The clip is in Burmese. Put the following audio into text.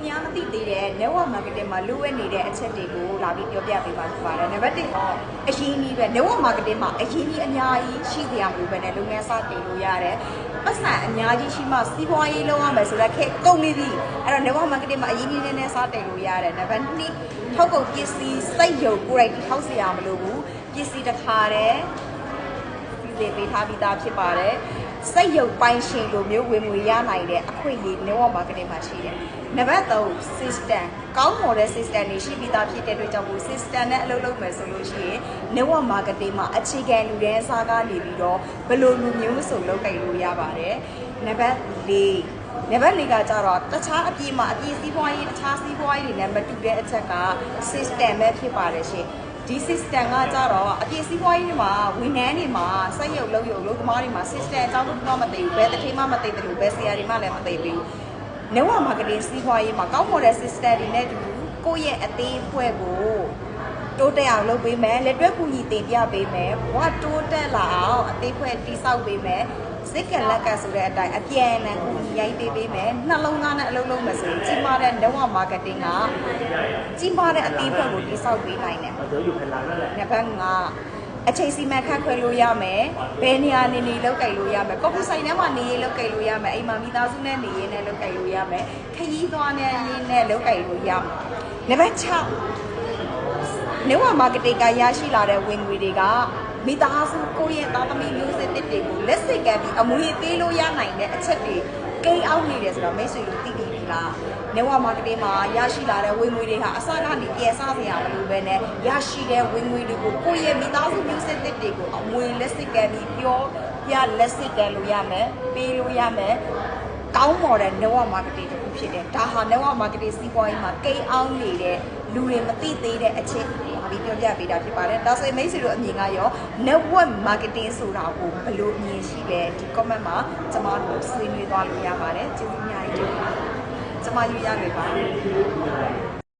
များမသိသေးတဲ့ network marketing မှာလိုအပ်နေတဲ့အချက်တွေကိုလာပြီးပြောပြပေးပါဖြစ်ပါတယ်။နံပါတ်1အရင်းကြီးပဲ network marketing မှာအရင်းကြီးအများကြီးရှိစရာမလိုပဲနဲ့လုပ်ငန်းစတင်လို့ရတယ်။ပတ်စံအများကြီးရှိမှစီးပွားရေးလုပ်ရမယ်ဆိုတော့ခက်ကုန်နေပြီ။အဲ့တော့ network marketing မှာအရင်းကြီးနည်းနည်းစတင်လို့ရတယ်။နံပါတ်2ထောက်ကုန်ပစ္စည်းစိတ်ယုံကိုယ်တိုင်ထောက်စရာမလိုဘူး။ပစ္စည်းတစ်ခါတည်းပြည်ပေးထားပြီးသားဖြစ်ပါတယ်။စိတ်ယုံပိုင်ရှင်လိုမျိုးဝင်ငွေရနိုင်တဲ့အခွင့်အရေး network marketing မှာရှိတယ်။နံပါတ်3 system ကောင်းမွန်တဲ့ system တွေရှိပြီးသားဖြစ်တဲ့အတွက်ကြောင့်မို့ system နဲ့အလုပ်လုပ်မယ်ဆိုလို့ရှိရင် network marketing မှာအခြေခံလူတန်းစားကနေပြီးတော့ဘယ်လိုလူမျိုးစုံလုပ်ကိုင်လို့ရပါတယ်။နံပါတ်4ကကြတော့တခြားအပြည့်စီးပွားရေးတခြားစီးပွားရေးတွေနဲ့မတူတဲ့အချက်က system ပဲဖြစ်ပါတယ်ရှင်။ဒီ system ကကြတော့အပြည့်စီးပွားရေးတွေမှာဝန်ထမ်းတွေမှာစက်ရုပ်လုပ်သမားတွေမှာ system အကြောင်းတော့မသိဘူးဘယ်တစ်ထိမှမသိတယ်လို့ဘယ်ဆရာတွေမှလည်းမသိဘူး network marketing စီးပွားရေးမှာကောင်းမွန်တဲ့ system တွေနဲ့တူကိုယ့်ရဲ့အသေးအဖွဲ့ကိုတိုးတက်အောင်လုပ်ပေးမယ်လက်တွဲကူညီတင်ပြပေးမယ်ဘဝတိုးတက်လာအောင်အသေးအဖွဲ့တိစောက်ပေးမယ်စိတ်ကလက်ကဆိုတဲ့အတိုင်းအပြန်အလှန်ကူညီရိုက်ပေးမယ်နှလုံးသားနဲ့အလုပ်လုပ်မယ်ဆိုရင်ကြီးမားတဲ့ network marketing ကကြီးမားတဲ့အသေးအဖွဲ့ကိုတိစောက်ပေးနိုင်တယ်နံပါတ်5အချိန်စီမံခန့်ခွဲလို့ရမယ်ဘယ်နေရာနေလောက်ကိုင်လို့ရမယ်ကော်ဖီဆိုင်ထဲမှာနေလောက်ကိုင်လို့ရမယ်အိမ်မှာမိသားစုနဲ့နေရင်းနဲ့လောက်ကိုင်လို့ရမယ်ခရီးသွားနေရင်းနဲ့လောက်ကိုင်လို့ရမယ်နံပါတ်6network marketing ကရရှိလာတဲ့ဝင်ငွေတွေကမိသားစုကိုယ့်ရဲ့သားသမီးမျိုးဆက်တွေကိုလက်စိတ်ကမ်းပြီးအမွေပေးလို့ရနိုင်တဲ့အချက်တွေကိန်းအောင်နေတယ်ဆိုတော့မိတ်ဆွေတို့သိပြီလား network marketing မှာရရှိလာတဲ့ဝင်ငွေတွေဟာအစကနေပြန်စားစရာမလိုပဲနဲ့ရရှိတဲ့ဝင်ငွေတွေကိုကိုယ့်ရဲ့မိသားစုမျိုးဆက်တွေကိုအမွေလက်စိတ်ကမ်းပြီးပြောပြလက်စိတ်ကမ်းလို့ရမယ်ပေးလို့ရမယ်ကောင်းမွန်တဲ့ network marketing တစ်ခုဖြစ်တယ်ဒါဟာ network marketing စီးပွားရေးမှာကိန်းအောင်နေတဲ့လူတွေမသိသေးတဲ့အချက်ပြီးပြောပြပေးတာဖြစ်ပါတယ်ဒါဆိုရင်မိတ်ဆွေတို့အမြင်ကရော network marketing ဆိုတာကိုဘယ်လိုအမြင်ရှိလဲဒီ comment မှာကျွန်မတို့ဆွေးနွေးသွားလို့ရပါတယ်ကျေးဇူးအများကြီးတင်ပါတယ်ကျွန်မယူရခဲ့ပါတယ်